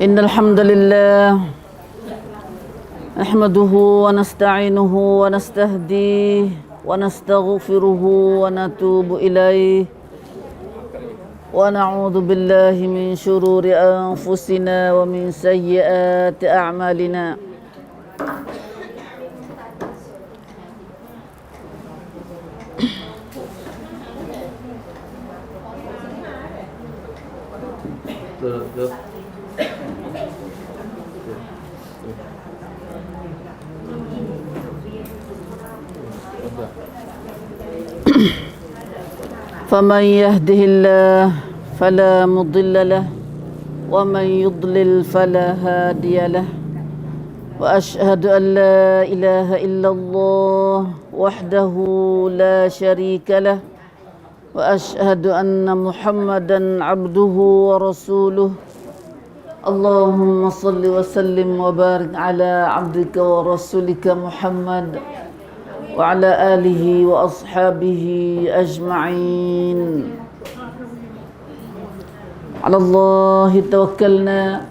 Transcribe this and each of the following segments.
إن الحمد لله نحمده ونستعينه ونستهديه ونستغفره ونتوب إليه ونعوذ بالله من شرور أنفسنا ومن سيئات أعمالنا فمن يهده الله فلا مضل له ومن يضلل فلا هادي له وأشهد أن لا إله إلا الله وحده لا شريك له وأشهد أن محمدا عبده ورسوله اللهم صل وسلم وبارك على عبدك ورسولك محمد وعلى آله وأصحابه أجمعين على الله توكلنا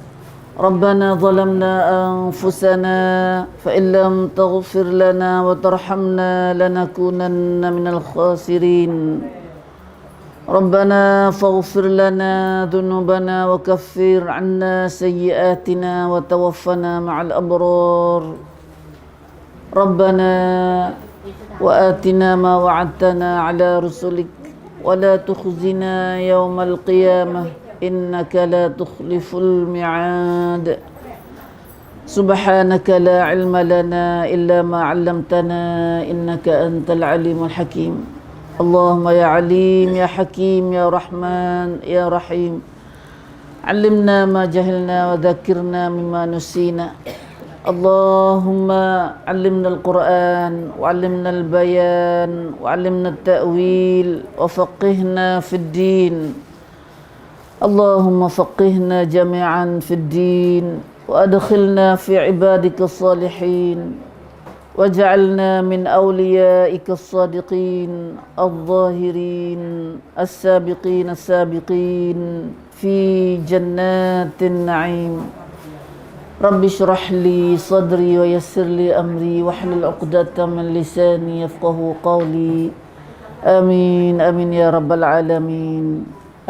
ربنا ظلمنا أنفسنا فإن لم تغفر لنا وترحمنا لنكونن من الخاسرين ربنا فاغفر لنا ذنوبنا وكفر عنا سيئاتنا وتوفنا مع الأبرار ربنا وآتنا ما وعدتنا على رسلك ولا تخزنا يوم القيامة إنك لا تخلف الميعاد سبحانك لا علم لنا إلا ما علمتنا إنك أنت العليم الحكيم اللهم يا عليم يا حكيم يا رحمن يا رحيم علمنا ما جهلنا وذكرنا مما نسينا اللهم علمنا القرآن وعلمنا البيان وعلمنا التأويل وفقهنا في الدين اللهم فقهنا جميعا في الدين وأدخلنا في عبادك الصالحين واجعلنا من أوليائك الصادقين الظاهرين السابقين السابقين في جنات النعيم رب اشرح لي صدري ويسر لي أمري واحلل عقدة من لساني يفقه قولي آمين آمين يا رب العالمين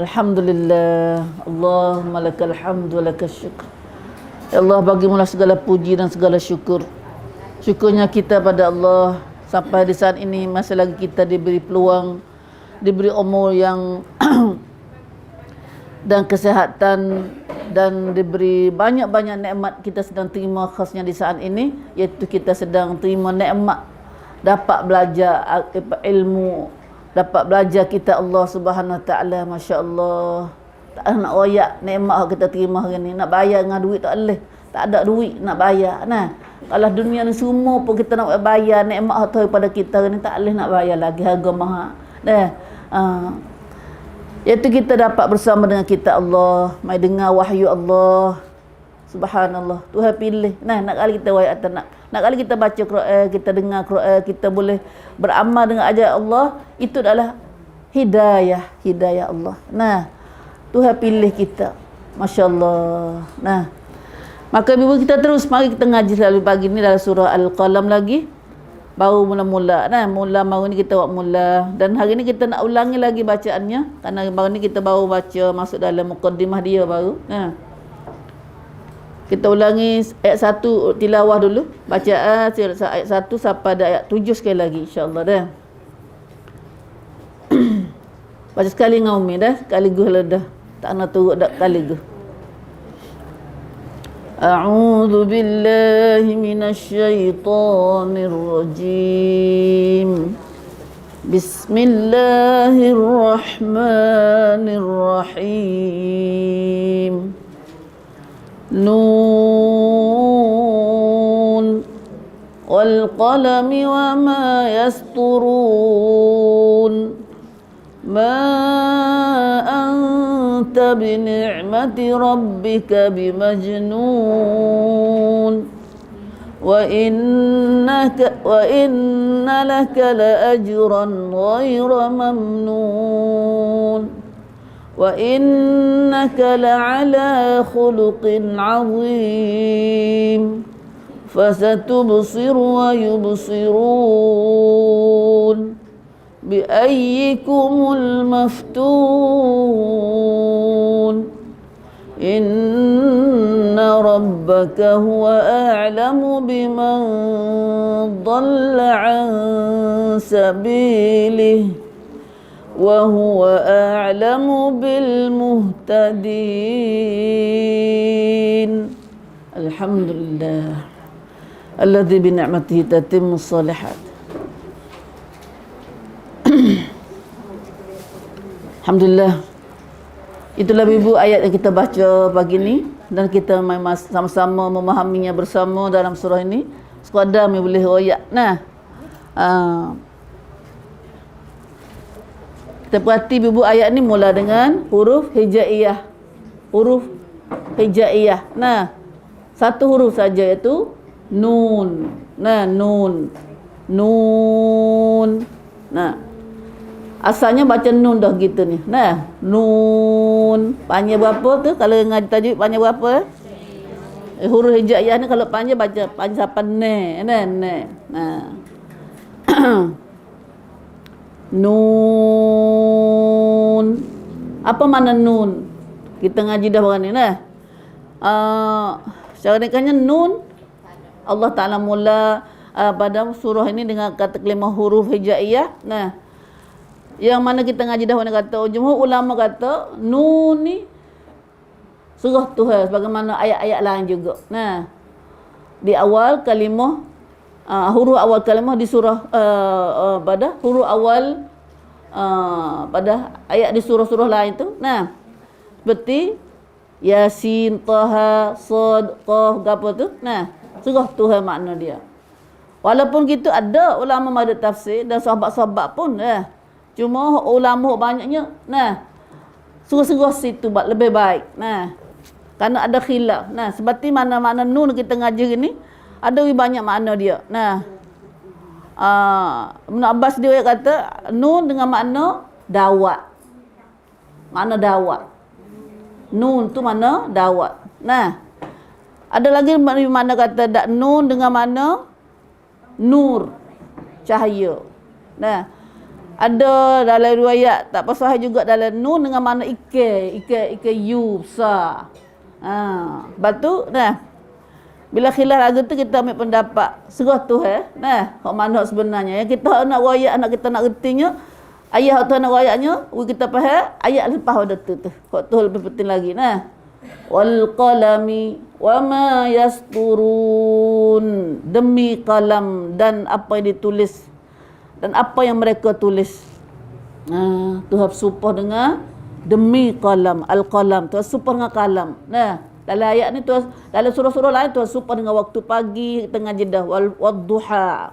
الحمد لله اللهم لك الحمد ولك الشكر ya Allah, bagimulah segala puji dan segala syukur. Syukurnya kita pada Allah sampai di saat ini masih lagi kita diberi peluang, diberi umur yang dan kesehatan dan diberi banyak-banyak nikmat kita sedang terima, khasnya di saat ini iaitu kita sedang terima nikmat dapat belajar ilmu, dapat belajar kita Allah Subhanahu Wa Taala. Masya-Allah, tak nak royak nikmat yang kita terima hari ni. Nak bayar dengan duit tak boleh, tak ada duit nak bayar. Nah, kalau dunia ni semua pun kita nak bayar nikmat tu pada kita hari ni, tak boleh nak bayar lagi, harga mahal. Iaitu kita dapat bersama dengan kita Allah, mai dengar wahyu Allah. Subhanallah, Tuhan pilih. Nah, nak kali kita royak atau nak kali kita baca Quran, kita dengar Quran, kita boleh beramal dengan ajaran Allah, itu adalah hidayah Allah. Nah, Tuhan pilih kita. Masya-Allah. Nah, maka ibu kita terus mari kita ngaji selalu pagi ni dalam surah Al-Qalam lagi. Baru mula-mula. Nah, baru ni kita buat mula. Dan hari ni kita nak ulangi lagi bacaannya. Kerana baru ni kita baru baca masuk dalam muqaddimah dia baru. Nah, kita ulangi ayat 1 tilawah dulu. Bacaan ayat 1 sampai ayat 7 sekali lagi insya-Allah dah. Baca sekali dengan Umi dah. Sekaligus lah dah. Tak nak turut dak sekaligus. A'udzu billahi minasyaitonir rajim. Bismillahirrahmanirrahim. Nun wal qalami wa ma yasturun. Ma anta bi ni'mati rabbika bimajnun wa inna laka la ajran ghayra mamnun وإنك لعلى خلق عظيم فستبصر ويبصرون بأيكم المفتون إن ربك هو أعلم بمن ضل عن سبيله وهو أعلم بالمهتدين الحمد لله الذي بنعمته تتم الصالحات. Alhamdulillah. Itulah ibu ayat yang kita baca pagi ni dan kita sama-sama memahaminya bersama dalam surah ini. Sekadar kami boleh royak. Nah. Kita perhati ibu ayat ni mula dengan huruf hijaiyah. Huruf hijaiyah. Nah. Satu huruf saja iaitu nun. Nah, nun. Nun. Nah. Asalnya baca nun dah gitu ni. Nah, nun. Panjang berapa tu? Kalau ngaji tajuk panjang berapa? Huruf hijaiyah ni kalau panjang baca panjang sampai ne. Nah. Nun. Apa makna nun? Kita ngaji dah barang ni nah. Secara ringkasnya nun Allah Ta'ala mula pada surah ini dengan kata kelima huruf hijaiyah. Nah, yang mana kita ngaji dah mana kata jumhur ulama kata nun ni surah Tuhan sebagaimana ayat-ayat lain juga. Nah, di awal kalimah huruf awal kalimah di surah pada huruf awal pada ayat di surah-surah lain tu. Nah, seperti Yasin, Taha, Sad, Qaf, apa tu? Nah, surah Tuhan makna dia. Walaupun gitu ada ulama ada tafsir dan sahabat-sahabat pun cuma ulama banyaknya surah-surah situ lebih baik. Nah, kerana ada khilaf. Nah, seperti mana-mana nun kita ngaji ni ada banyak makna dia. Nah, Ibn Abbas dia kata nun dengan makna dawat. Makna dawat. Nun tu makna dawat. Nah, ada lagi mana kata nun dengan makna nur, cahaya. Nah, ada dalam riwayat tak pasal juga dalam nun dengan makna ike yu besar. Batu nah. Bila khilaf lagu tu kita ambil pendapat surah tu nah, hak mana sebenarnya. Yang kita nak riwayat anak kita nak retinya ayat tu nak riwayatnya, kita faham ayat lepas ada tu. Hak tu lebih penting lagi nah. Wal qalami wa ma yasturun. Demi kalam dan apa yang ditulis dan apa yang mereka tulis. Tuhan supah dengan demi kalam, al-qalam. Tuhan supah dengan kalam. Nah, dalam ayat ni Tuhan, dalam surah-surah lain Tuhan supah dengan waktu pagi, tengah jedah, wad-duha.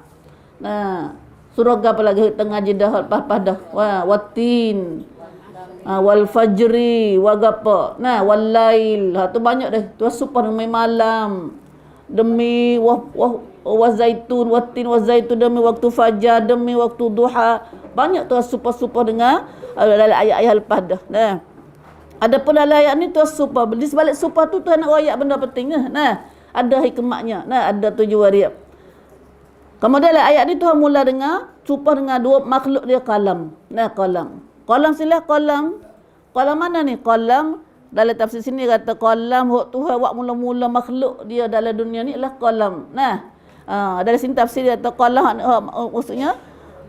Nah, surah apa lagi tengah jedah, lepas dah. Watin. Wal fajri, wagapa. Nah, wal lail. Tu banyak dah. Tuhan supah dengan malam. Demi wazaitun, watin wazaitun, demi waktu fajar, demi waktu duha. Banyak Tuhan supah-supah dengan dalam ayat-ayat lepas dah. Nah. Adapun dalam ayat ni Tuhan supah. Di sebalik supah tu Tuhan nak ayat benda penting. Nah, ada hikmatnya. Nah, ada tujuan dia. Kemudian dalam ayat ni Tuhan mula dengan supah dengan dua makhluk dia kalam. Nah, kalam. Kalam silah kalam. Kalam mana ni? Kalam dalam tafsir sini kata kalam hak Tuhan wak mula-mula makhluk dia dalam dunia ni ialah kalam. Nah, dari sini tafsir dia kata kalam maksudnya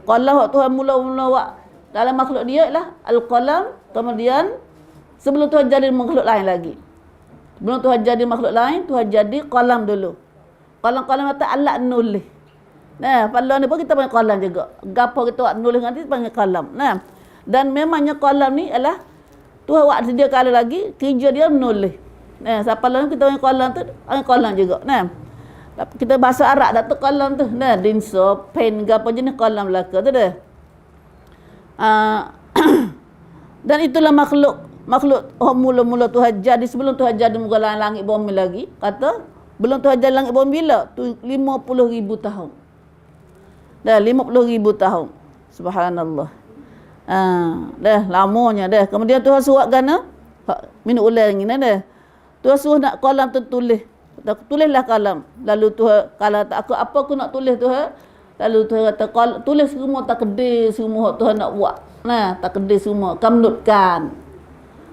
kalam hak Tuhan mula-mula wak dalam makhluk dia ialah al-qalam. Kemudian sebelum Tuhan jadi makhluk lain lagi. Sebelum Tuhan jadi makhluk lain, Tuhan jadi kalam dulu. Kalam-kalam kata alat nulis. Nah, pada ni pun kita panggil kalam juga. Gapo kita buat nulis nanti panggil kalam. Nah, dan memangnya kalam ni adalah Tuhan buat sedia kala lagi kerja dia menulis. Nah, siapa lain kita panggil kalam tu, panggil kalam juga. Nah, kita bahasa Arab dah tu kalam tu. Nah, dinso, pen, gapo jenis kalam belaka tu dah. Dan itulah makhluk mula-mula Tuhan jadi sebelum Tuhan jadi muka langit bumi lagi. Kata belum Tuhan jadi langit bumi bila? Tu 50,000 tahun. Dah 50,000 tahun. Subhanallah. Dah lamanya dah. Kemudian Tuhan suruh gana minum ulang ni dah. Tuhan suruh nak kalam tertulis. Tulislah kalam. Lalu Tuhan kalau tak apa aku nak tulis Tuhan. Lalu Tuhan kata tulis semua takdir semua Tuhan nak buat. Nah, takdir semua kamnutkan.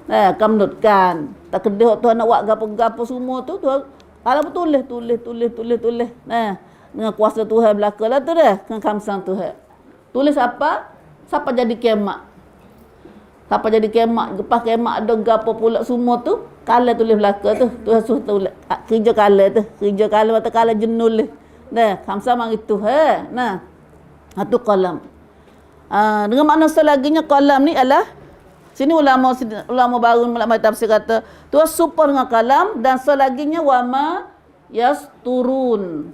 Nah, kamnutkan. Takdir Tuhan nak buat gapo-gapo semua tu Tuhan kalam tulis. Nah, dengan kuasa Tuhan belakalah tu dah. Dengan kamsang Tuhan. Tulis apa? Siapa jadi kemak? Siapa jadi kemak? Lepas kemak ada gapo pula semua tu, kala tulis belaka tu. Tuhan suruh tulis. Kerja kala tu. Kerja kala atau kala jenul. Nah, kamsa mang itu. Nah. Itu kalam. Dengan makna selaginya kalam ni adalah sini ulama baru ulama tafsir kata Tuhan super dengan kalam dan selaginya wama yasturun.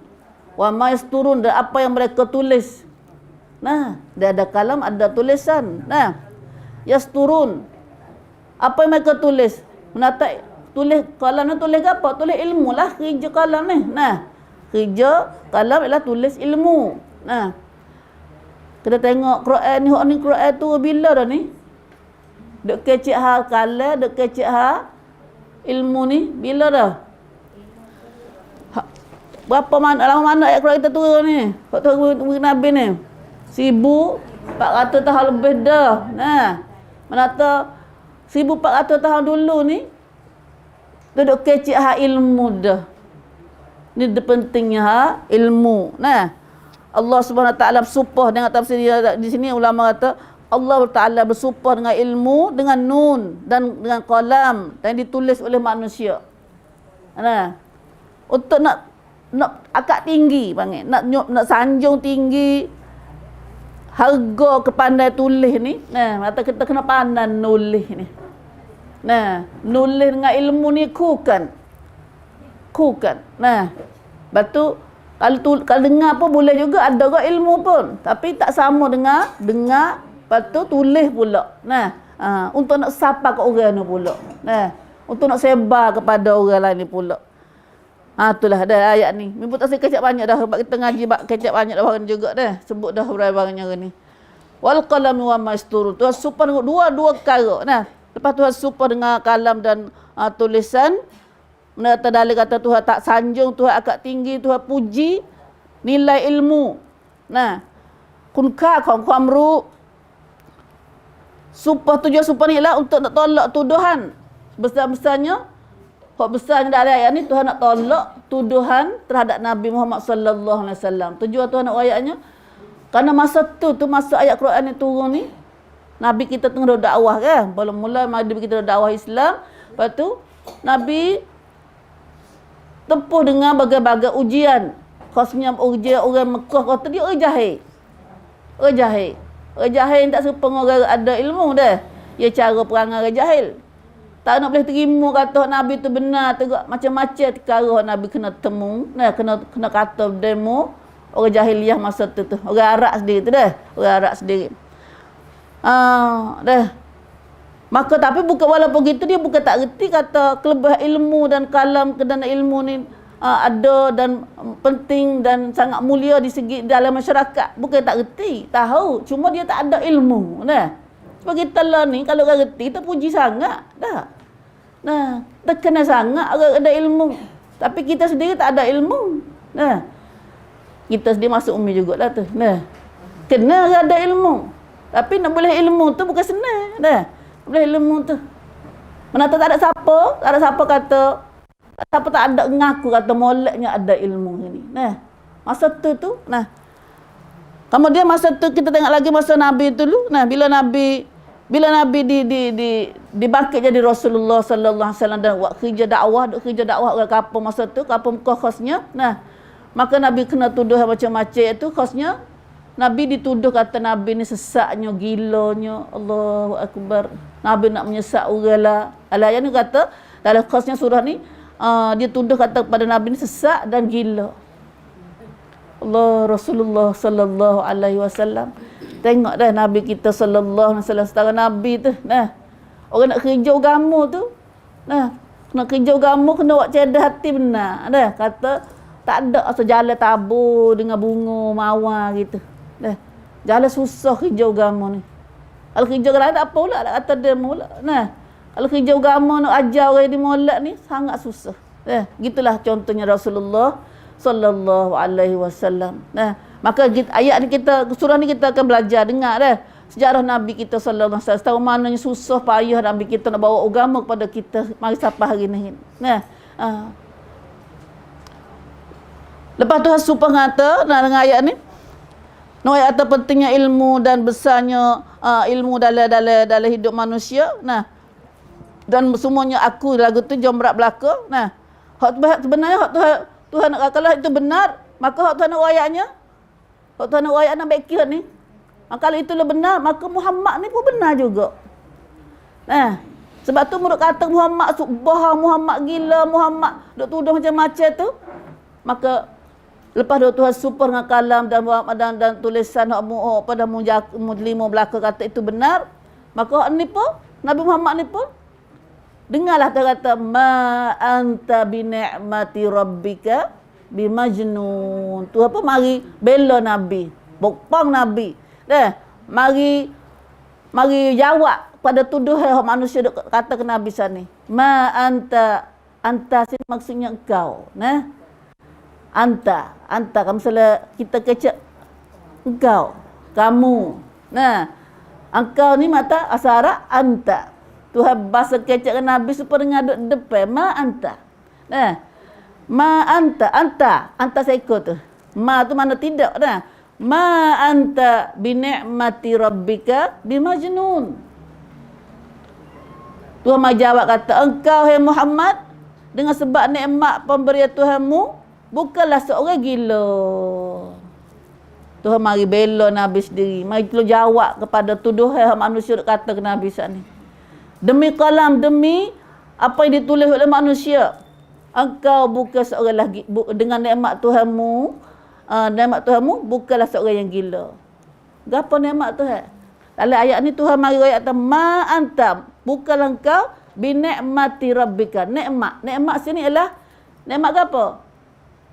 Wama yasturun dan apa yang mereka tulis. Nah, dia ada kalam, ada tulisan. Nah, yasturun. Apa yang mereka tulis? Menata tulis kalam ni tulis apa? Tulis ilmu lah kerja kalam ni. Nah, kerja kalam ialah tulis ilmu. Nah, kita tengok Quran ni Quran tu bila dah ni? Dek kecik hal kalam, dek kecik hal ilmu ni bila dah? Berapa lama mana ayat Quran kita turun ni? Waktu Nabi ni 1400 tahun lebih dah. Nah, menata 1400 tahun dulu ni duduk kecik ha ilmu dah. Ni pentingnya ha ilmu. Nah, Allah Subhanahu Wa Taala bersumpah dengan tafsir di sini ulama kata Allah Taala bersumpah dengan ilmu, dengan nun dan dengan qalam dan ditulis oleh manusia. Nah, untuk nak akak tinggi panggil, nak sanjung tinggi harga kepandai tulis ni. Nah, mata kita kena pandai nulis ni. Nah, nulis dengan ilmu ni kukan. Nah, batu kalau dengar pun boleh juga ada juga ilmu pun, tapi tak sama dengar, batu tulis pula. Nah, untuk nak sapa ke orang ni pula. Nah, untuk nak sebar kepada orang lain ni pula. Itulah dah ayat ni. Memang tak kecap banyak dah sebab kita ngaji kecap banyak dah barang juga dah. Sebut dah barang-barangnya ni. Wal qalam wa mastur. Tuhan super dua perkara. Nah, lepas Tuhan super dengan kalam dan tulisan, menata dalil kata Tuhan tak sanjung, Tuhan agak tinggi, Tuhan puji nilai ilmu. Nah, kunka kamru super tujuan super ni lah untuk nak tolak tuduhan. Besar-besarnya hak besarnya dalam ayat ni Tuhan nak tolak tuduhan terhadap Nabi Muhammad sallallahu alaihi wasallam. Tujuan Tuhan nak ayatnya kerana masa tu masa ayat Quran ni turun ni Nabi kita tengah dakwah kan. Belum mula Nabi kita dakwah Islam. Lepas tu Nabi tempuh dengan berbagai ujian. Khasnya ujian orang Mekah kata dia jahil. Jahil tak serupa orang ada ilmu dah. Ia cara perangai orang jahil. Tak nak boleh terima kata Nabi tu benar tegak macam-macam perkara Nabi kena temu, kena kata demo orang jahiliah masa tu. Orang Arab sendiri tu dah. Orang Arab sendiri. Dah. Maka tapi bukan walaupun gitu dia bukan tak reti kata kelebihan ilmu dan kalam dan ilmu ni ada dan penting dan sangat mulia di segi dalam masyarakat. Bukan tak reti, tahu, cuma dia tak ada ilmu. Nah. Sebab kita lah ni kalau orang reti kita puji sangat dah. Nah, terkena sangat orang ada ilmu. Tapi kita sendiri tak ada ilmu. Nah. Kita sendiri masuk umi jugalah tu. Nah. Kena ada ilmu. Tapi nak boleh ilmu tu bukan senang. Nah. Boleh ilmu tu. Mana tak ada siapa kata siapa tak ada ngaku kata moleknya ada ilmu ini. Nah. Masa tu nah. Kemudian masa tu kita tengok lagi masa Nabi dulu. Nah, bila Nabi dibangkit jadi Rasulullah sallallahu alaihi wasallam dan buat kerja dakwah orang kampung masa tu, kampung Mekah khasnya. Nah, maka Nabi kena tuduh macam-macam itu khasnya. Nabi dituduh kata Nabi ni sesatnya, gilanya. Allahu akbar. Nabi nak menyesak orang lah. Ayat ni kata dalam khasnya surah ni dia tuduh kata kepada Nabi ni sesak dan gila. Allah Rasulullah sallallahu alaihi wasallam. Tengok dah Nabi kita sallallahu alaihi wasallam setara Nabi tu. Nah. Orang nak kerja agama tu. Nah, nak kerja agama kena buat cerdas hati benar. Dah kata tak ada asal jalan tabur dengan bunga mawar gitu. Dah. Jalan susah kerja agama ni. Kalau kerja orang lain tak apa pula, nak kata dia mula. Nah, kalau kerja agama nak ajar orang di molek ni sangat susah. Gitulah contohnya Rasulullah sallallahu alaihi wasallam. Nah, maka ayat ni surah ni kita akan belajar dengar dah. Sejarah Nabi kita sallallahu alaihi wasallam, tahu mananya susah payah Nabi kita nak bawa agama kepada kita mari sampai hari ni. Nah, lepas tu Supah kata dengan ayat ni, ayat kata pentingnya ilmu dan besarnya ilmu dalam hidup manusia. Nah, dan semuanya aku lagu tu jomrak belaka. Nah, hak sebenarnya hak Tuhan nak kalau itu benar, maka hak Tuhan nak ayatnya. Hak Tuhan nak ayat nak baik ni. Kalau itulah benar, maka Muhammad ni pun benar juga. Nah, sebab tu murid kata Muhammad subah, Muhammad gila, Muhammad duk tuduh macam-macam tu. Maka lepas tu Tuhan super dengan kalam dan tulisan hak pada lima belaka kata itu benar, maka hak ni pun Nabi Muhammad ni pun dengarlah dia kata ma anta bi ni'mati rabbika bimajnun. Tu apa mari bela Nabi, bokpang Nabi. Mari jawab pada tuduhan manusia kata ke Nabi sana. Ma anta sini maksudnya engkau. Nah. Anta kamu salah kita kecek engkau, kamu. Nah. Engkau ni mata asara anta. Tuhan bahasa kecek ke Nabi supaya ngaduk depan ma anta. Nah. Ma anta seekor tu. Ma tu mana tidak nah. Ma anta bi ni'mati rabbika bimajnun. Tuhan mai jawab kata engkau hai Muhammad dengan sebab nikmat pemberian Tuhanmu bukanlah seorang gila. Tuhan mari bela Nabi sendiri. Mari tu jawab kepada tuduhan manusia kata ke Nabi saat ni. Demi kalam, demi apa yang ditulis oleh manusia, engkau bukan seorang lagi dengan nikmat Tuhanmu. Nikmat Tuhanmu bukanlah seorang yang gila. Gapo nikmat Tuhan? Dalam ayat ni Tuhan mari ayat ma anta bukanlah engkau bi ni'mati rabbika. Nikmat sini ialah nikmat gapo?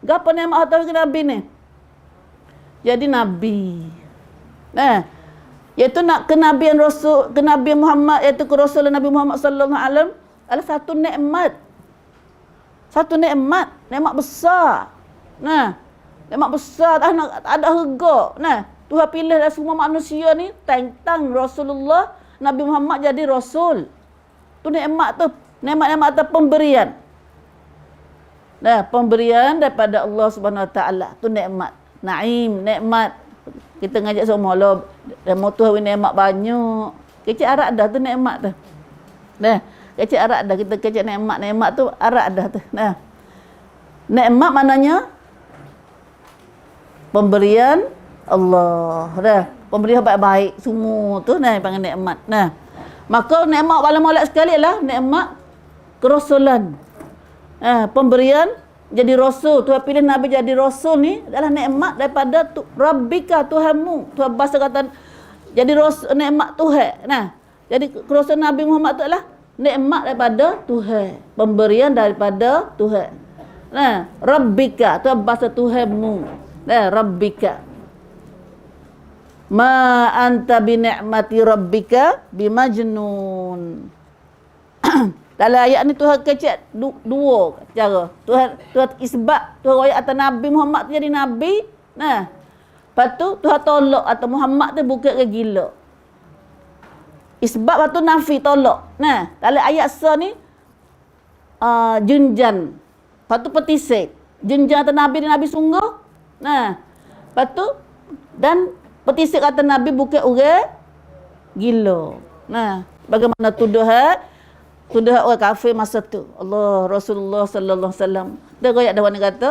Gapo nikmat tahu ke Nabi ni? Jadi Nabi. Iaitu nak kenabian Rasul, kenabian Muhammad, iaitu ke Rasul Nabi Muhammad sallallahu alaihi wasallam adalah satu nikmat. Satu nikmat besar. Nikmat besar, tak ada harga. Tuhan pilih dah semua manusia ni tentang Rasulullah Nabi Muhammad jadi Rasul. Tu nikmat tu, nikmat tu pemberian. Pemberian daripada Allah Subhanahu Wa Taala. Tu nikmat. Naim, nikmat. Kita ngajak semua lah. Dan motor nikmat banyak. Kecik arak dah tu nikmat tu. Kecik arak dah. Kita kecik nikmat tu arak dah tu. Nikmat maknanya pemberian Allah. Pemberian baik-baik semua tu panggil nikmat. Maka nikmat paling molek sekali adalah nikmat kerasulan. Pemberian jadi rasul. Tuhan pilih Nabi jadi rasul ni adalah nikmat daripada Rabbika, Tuhanmu. Tuhan bahasa kata jadi rasul, nikmat Tuhan. Jadi kerasulan Nabi Muhammad tu adalah nikmat daripada Tuhan, pemberian daripada Tuhan. Rabbika, Tuhan bahasa Tuhanmu. Rabbika. Ma anta bi ni'mati rabbika bimajnun. Dalam ayat ni Tuhan kecek dua cara. Tuhan isbat, Tuhan ayat atas Nabi Muhammad tu jadi Nabi. Lepas tu Tuhan tolak atau Muhammad tu bukan ke gila. Isbat lepas tu nafi tolak. Dalam ayat sa ni junjan. Lepas tu petisik. Junjan atas Nabi sungguh. Lepas tu dan petisik kata Nabi bukan orang gila. Bagaimana tuduhan orang kafir masa tu. Allah Rasulullah sallallahu alaihi wasallam. Dia royak dah kata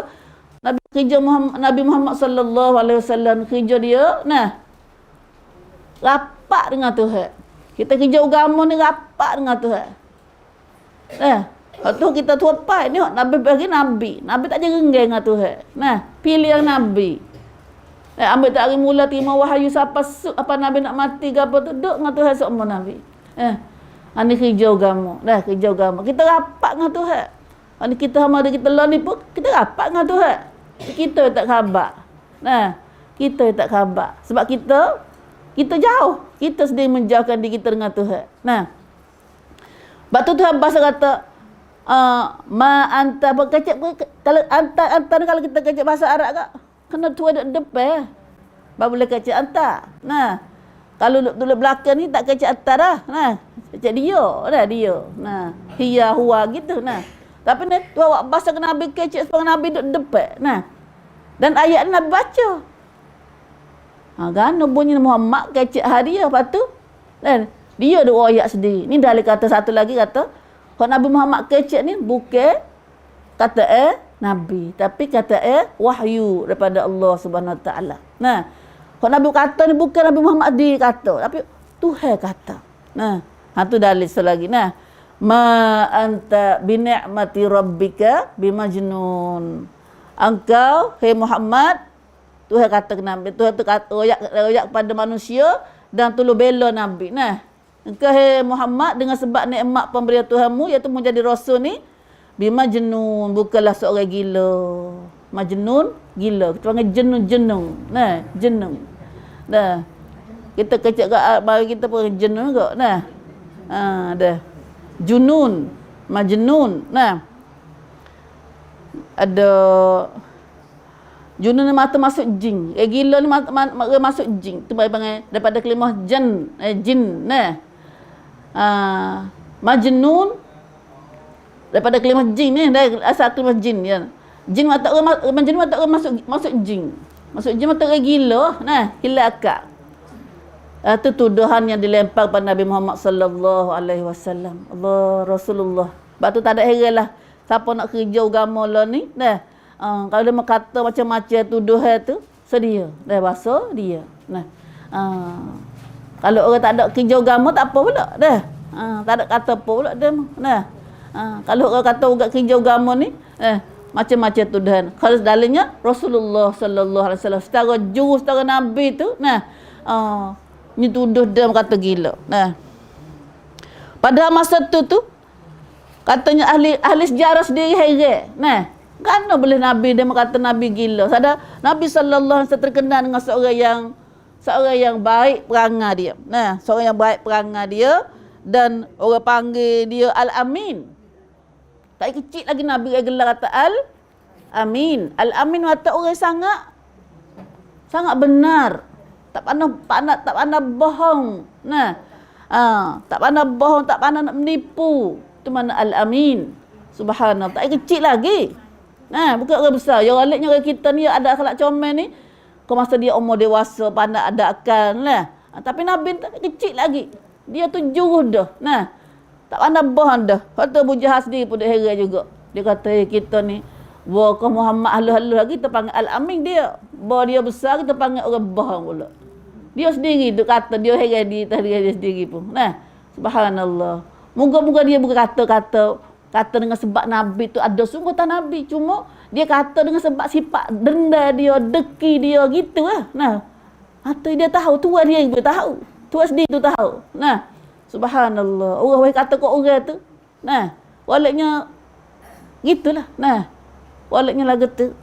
Nabi Muhammad sallallahu alaihi wasallam kerja dia rapat dengan Tuhan. Kita kerja agama ni rapat dengan Tuhan. Waktu kita tuapai ni Nabi bagi Nabi. Nabi tak jerenggang dengan Tuhan. Pilih yang Nabi. Ambil tak hari mula terima wahyu siapa apa Nabi nak mati ke apa tu duduk dengan Tuhan seumur Nabi. Ini kerja agama. Kerja agama. Kita rapat dengan Tuhan. Ini kita sama ada kita lah ni pun kita rapat dengan Tuhan. Kita tak khabar. Kita tak khabar. Sebab kita jauh. Kita sendiri menjauhkan diri kita dengan Tuhan. Nah, sebab tu Tuhan bahasa kata, ma anta berkecek, kalau anta kalau kita kecek bahasa Arab kak, kena Tuhan duduk depan. Baru boleh kecek anta. Nah, kalau duduk belakang ni tak kecek anta dah. Nah, kecek dia dah dia. Nah, hiya huwa gitu. Nah, tapi ni Tuhan bahasa ke Nabi kecek sebab Nabi duduk depan. Nah, dan ayat ni Nabi baca. Kan bunyi Muhammad kecek hadiah lepas tu dan dia dua ayat sendiri. Ni dalil kata satu lagi kata kalau Nabi Muhammad kecek ni bukan kata Nabi tapi kata wahyu daripada Allah Subhanahu Wa Taala. Nah, kalau Nabi kata ni bukan Nabi Muhammad dia kata tapi Tuhan kata. Nah, tu dalil selagi. Nah, ma anta bi ni'mati rabbika bimajnun. Engkau hai Muhammad, Tuhan kata ke Nabi, Tuhan tu kata royak kepada manusia dan tulu bela Nabi. Nah, engkau hai Muhammad dengan sebab nikmat pemberian Tuhanmu iaitu menjadi rasul ni bimajnun, bukanlah seorang gila. Majnun gila. Kita panggil jenun. Nah, jenun. Dah. Kita kecek bagi kita pun jenun kok. Nah. Dah. Junun, majnun. Nah. Ada junun ni mata masuk jin. Gila ni mata masuk jin. Tu panggil daripada kalimah jin. Nah. Majnun daripada kalimah jin ni dari asal kalimah jin ya. Jin mata majnun mata masuk jin. Masuk jin mata gila. Nah, hilang akal. Itu tuduhan yang dilempar pada Nabi Muhammad sallallahu alaihi wasallam. Allah Rasulullah. Sebab tu tak ada heranlah siapa nak kerja agama lah ni. Dah. Kalau dia kata macam-macam tuduhan tu, sedia. Dah bahasa dia. Nah. Kalau orang tak ada kerja agama tak apa pula. Dah. Tak ada kata apa pula dia. Nah. Kalau orang kata ugat kerja agama ni, macam-macam tuduhan. Kalau dalilnya Rasulullah sallallahu alaihi wasallam secara juru secara nabi tu, nah. Ni tuduh dia kata gila. Nah. Pada masa tu katanya ahli sejarah sendiri heran. Nah. Kerana boleh Nabi dia kata Nabi gila. Sadar Nabi sallallahu alaihi wasallam terkenal dengan seorang yang baik perangai dia. Nah, seorang yang baik perangai dia dan orang panggil dia Al-Amin. Tak kecil lagi Nabi gelar kata Al-Amin. Al-Amin kata orang sangat benar. Tak pandai bohong. Nah. Tak pandai bohong, tak pandai nak menipu. Itu mana Al-Amin. Subhanallah. Tak kecil lagi. Nah, bukan orang besar. Yang aliknya orang kita ni ada akhlak comel ni. Kau masa dia umur dewasa, pandai ada akal lah. Tapi Nabi tak kecil lagi. Dia tu juru dah. Nah, tak pandai bohong dah. Kata Abu Jahal sendiri pun dia heran juga. Dia kata, kita ni, bawa kau Muhammad halus-halus lagi, kita panggil Al-Amin dia. Bawa dia besar, kita panggil orang bohong pula. Dia sendiri tu kata, dia heran dia sendiri pun. Nah, subhanallah. Moga-moga dia bukan kata dengan sebab Nabi tu ada sungguh tak Nabi. Cuma dia kata dengan sebab sifat denda dia, deki dia gitu lah. Nah, atau dia tahu, Tuhan dia pun tahu. Tuhan sendiri tu tahu. Nah, subhanallah. Orang kata kau orang tu. Nah, waliknya gitulah. Nah, waliknya lah gitu.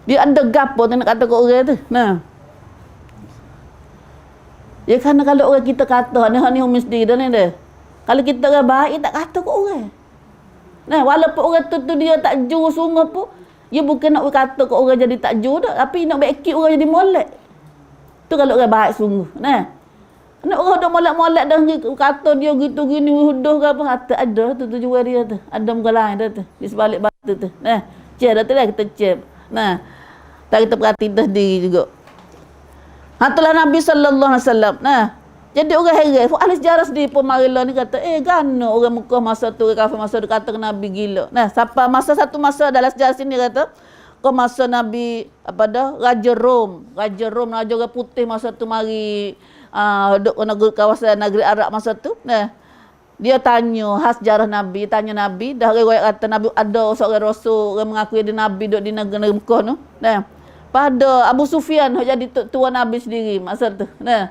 Dia ada gapo nak kata kau orang tu. Nah. Ya kerana kalau orang kita kata, ni mesti dah ni dah. Kalau kita orang baik, tak kata kau orang. Nah, walaupun orang tu dia tak jujur sungguh pun, dia bukan nak kata kau orang jadi tak jujur dah, tapi nak baik orang jadi molek. Tu kalau orang baik sungguh. Nah. Nak orang dah molek-molek dah kata dia gitu gini huduh ke apa, kata ada tu jual dia tu. Ada muka lain dah tu, di sebalik batu tu. Nah, cek dah tu lah kita cek. Nah, tak kita perhati dah diri juga. Itulah Nabi sallallahu alaihi wasallam. Nah, jadi orang heran. Ahli sejarah sendiri pun marilah ni kata, gana orang Mekah masa tu, orang kafir masa tu kata Nabi gila. Nah, satu masa dalam sejarah sini kata, ke masa Nabi Raja Rom, Raja orang putih masa tu mari duduk negeri kawasan negeri Arab masa tu. Nah, dia tanya sejarah Nabi, dah riwayat kata Nabi ada seorang rasul orang mengakui dia Nabi duduk di negeri Mekah tu. Nah, pada Abu Sufyan jadi tuan Nabi sendiri masa tu. Nah,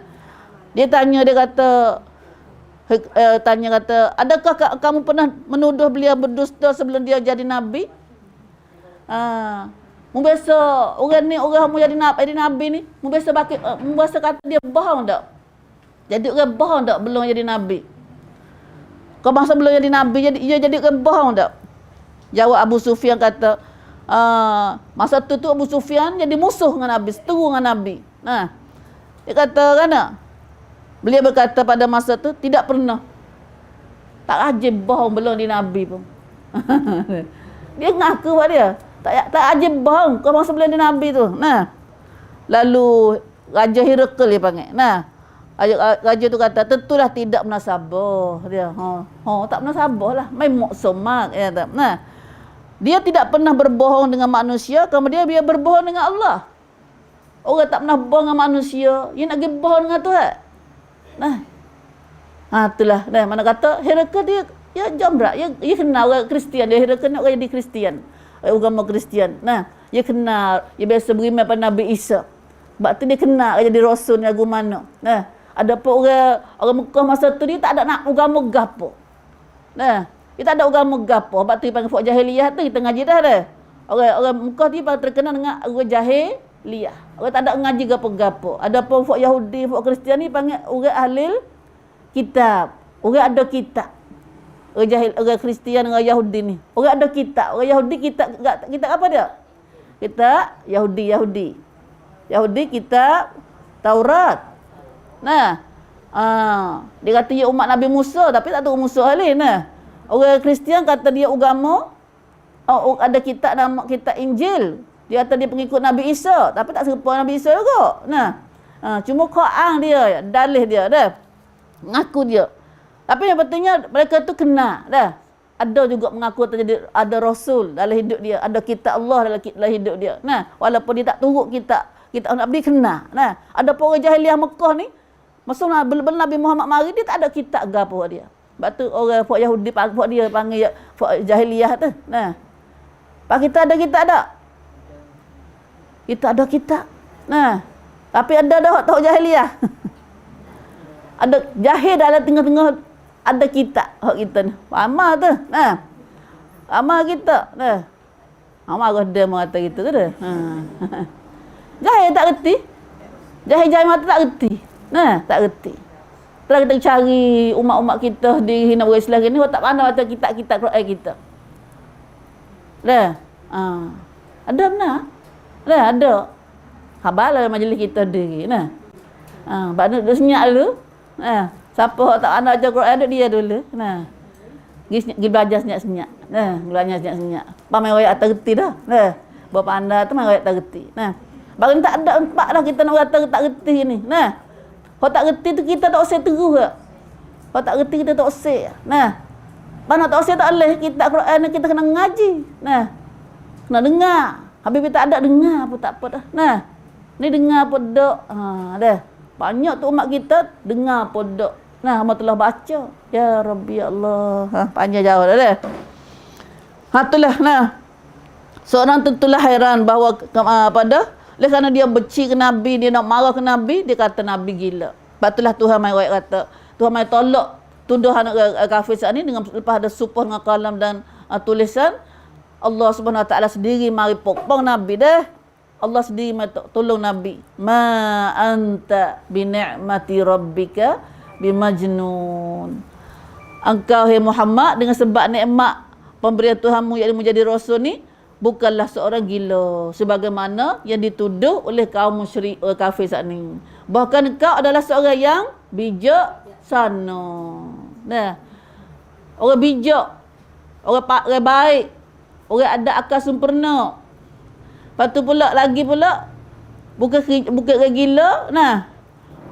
dia tanya, dia kata adakah kamu pernah menuduh beliau berdusta sebelum dia jadi Nabi? Biasa orang ni, orang mau jadi nabi ni, biasa kata dia bohong tak? Jadi orang bohong tak belum jadi nabi? Kau masa belum jadi nabi jadi orang bohong tak? Jawab Abu Sufyan kata, masa tu Abu Sufyan jadi musuh dengan Nabi, seteru dengan Nabi. Nah, dia kata kan, beliau berkata pada masa tu tidak pernah, tak rajin bohong belum di Nabi pun. Dia ngaku pada dia, tak rajin bohong kau masa belum di Nabi tu. Nah, lalu Raja Herakl dia panggil. Nah, Raja tu kata, tentulah tidak pernah sabar dia. Tak pernah sabar lah, main muksomak ya tak. Nah, dia tidak pernah berbohong dengan manusia, kemudian dia berbohong dengan Allah. Orang tak pernah bohong dengan manusia, dia nak pergi bohong dengan Tuhan. Nah, itulah. Nah, mana kata Herakl dia jamrak, dia kenal orang Kristian, dia Herakl nak jadi Kristian, agama Kristian. Nah, dia kenal, dia biasa beriman pada Nabi Isa. Sebab tu dia kenal jadi rasul ni agama mana. Nah, ada pun orang Mekah masa tu dia tak ada nak agama gapo. Nah, kita ada agama gapo, sebab tu dipanggil fuk jahiliyah tu kita ngaji dah dah. Orang Mekah dia paling terkenal dengan orang jahiliyah. Orang tak ada ngaji gapo-gapo. Ada pun fuk Yahudi, fuk Kristian ni panggil orang ahli kitab. Orang ada kitab. Orang Kristian dengan Yahudi ni. Orang ada kitab. Orang Yahudi kitab apa dia? Kitab Yahudi. Yahudi kitab Taurat. Nah, dia kata dia umat Nabi Musa tapi tak tahu Musa halin. Nah, orang Kristian kata dia agama, ada kitab nama kitab Injil. Dia kata dia pengikut Nabi Isa, tapi tak serupa Nabi Isa juga. Nah, cuma Quran dia, dalih dia dah. Mengaku dia. Tapi yang pentingnya mereka tu kena dah. Ada juga mengaku terjadi ada rasul dalam hidup dia, ada kitab Allah dalam hidup dia. Nah, walaupun dia tak turut kitab Nabi kena. Nah, ada pun orang jahiliah Mekah ni, masa Nabi Muhammad mari dia tak ada kitab gapo dia. Sebab tu orang fuk Yahudi fuk dia panggil fuk jahiliah tu. Nah. Pak kita ada kitab tak? Kita ada kitab. Nah. Tapi ada dah tak jahiliah. Ada jahil dalam tengah-tengah ada kitab hak kita ni. Amal tu. Nah. Amal kita. Nah. Amal ada mengata kita tu dah. Jahil tak reti. Jahil mata tak reti. Nah, tak reti. Setelah kita cari umat-umat kita di hina orang Islam ni, orang tak pandai baca kitab-kitab Quran kita. Dah. Ada benar? Dah ada. Khabarlah majlis kita diri. Nah. Sebab duduk senyap dulu. Siapa tak pandai baca Quran dia dulu. Nah. Pergi belajar senyap-senyap. Nah, belajar senyap-senyap. Pamai royak tak reti dah. Nah. Bawa pandai tu mai royak tak reti. Nah. Baru tak ada empat dah kita nak kata tak reti ni. Nah. Kalau tak reti tu kita tak usah terus ke. Kalau tak reti kita tak usah. Nah. Mana tak usah tak boleh kitab Quran kita kena ngaji. Nah. Kena dengar. Habis kita tak ada dengar pun tak apa dah. Nah. Ni dengar pun dak. Dah. Banyak tu umat kita dengar pun dak. Nah, hamba telah baca. Ya Rabbi ya Allah. Panjang jauh dah. Itulah nah. Seorang tentulah hairan bahawa pada kerana dia benci ke Nabi, dia nak marah ke Nabi, dia kata Nabi gila. Sebab itulah Tuhan mai kata, Tuhan mai tolak tuduhan kafir saat ni dengan lepas ada sumpah dengan kalam dan tulisan. Allah Subhanahu Wa Taala sendiri mari pokpong Nabi dah. Allah sendiri mai tolong Nabi. Ma anta bi ni'mati rabbika bimajnun. Engkau hai Muhammad dengan sebab nikmat pemberian Tuhanmu yang menjadi rasul ni bukanlah seorang gila sebagaimana yang dituduh oleh kaum musyrik kafir saat ni. Bahkan engkau adalah seorang yang bijaksana. Nah. Orang bijak, orang baik, orang ada akal sempurna. Lepas tu pula lagi pula bukan orang gila. Nah.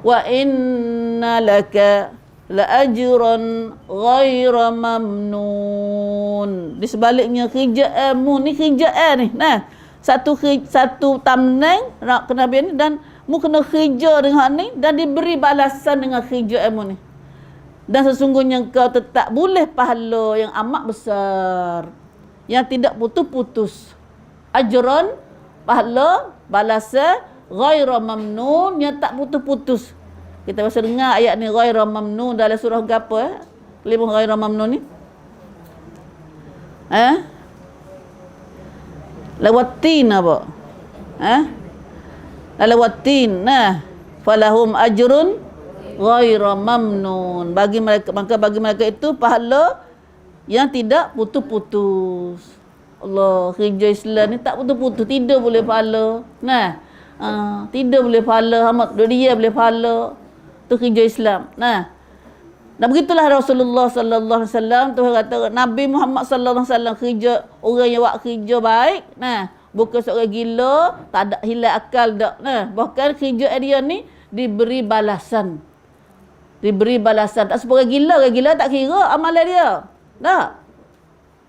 Wa inna laka la ajran ghaira mamnun. Di sebaliknya kerjaanmu ni kerjaan ni. Nah, satu tamneng kenabian ni dan mu kena kerja dengan ni dan diberi balasan dengan kerjaanmu ni. Dan sesungguhnya kau tetap boleh pahala yang amat besar yang tidak putus-putus. Ajran pahala balasan ghaira mamnun yang tak putus-putus. Kita biasa dengar ayat ni ghaira mamnun dalam surah apa Kalimah ghaira mamnun ni. Lawatin apa? Lawatin. Nah, falahum ajrun ghaira mamnun. Bagi mereka itu pahala yang tidak putus-putus. Allah, kerja Islam ni tak putus-putus, tidur boleh pahala. Nah. Tidur boleh pahala, amat dia boleh pahala. Tu kerja Islam. Nah. Dan begitulah Rasulullah sallallahu alaihi wasallam, Tuhan kata Nabi Muhammad sallallahu alaihi wasallam kerja, orang yang buat kerja baik. Nah, bukan seorang gila, tak ada hilang akal dak. Nah, bahkan kerja dia ni diberi balasan. Diberi balasan. Tak seorang gila, orang gila tak kira amalan dia. Tak.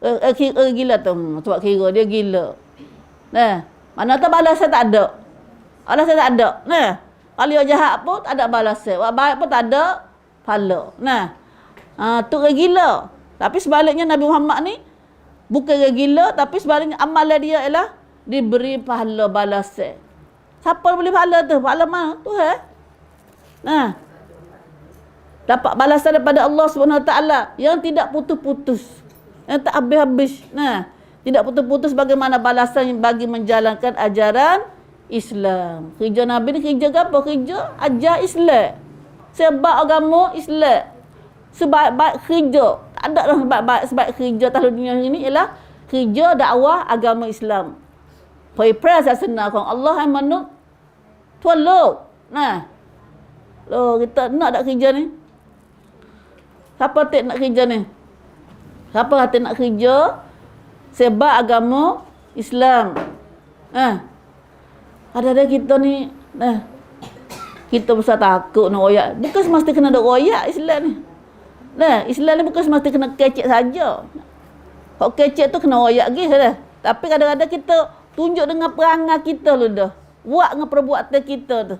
Orang gila tu sebab kira dia gila. Nah, mana tu balasan tak ada. Balasan tak ada. Nah, kalau dia jahat pun tak ada balasan. Buat baik pun tak ada pahala. Nah, tu orang gila. Tapi sebaliknya Nabi Muhammad ni bukan orang gila, tapi sebaliknya amalan dia ialah diberi pahala balasan. Siapa boleh pahala tu? Pahala mana? Tuhan. Nah, dapat balasan daripada Allah Subhanahu Wa Taala yang tidak putus-putus, yang tak habis-habis. Nah, tidak putus-putus bagaimana balasan bagi menjalankan ajaran Islam. Kerja Nabi ni kerja apa? Kerja ajar Islam. Sebab agama Islam. Sebaik-baik kerja. Tak ada dah sebaik kerja tahun dunia ini ialah kerja dakwah agama Islam. Peripras asana kong Allah yang menut tolong. Nah. Loh, kita nak tak kerja ni? Siapa tak nak kerja ni? Siapa kata nak kerja sebab agama Islam? Ada kita ni, kita besar takut nak royak. Bukan semesti kena ada royak Islam ni. Islam ni bukan semesti kena kecek saja. Kalau kecek tu kena royak lagi dah. Tapi kadang-kadang kita tunjuk dengan perangai kita lu dah. Buat dengan perbuatan kita tu.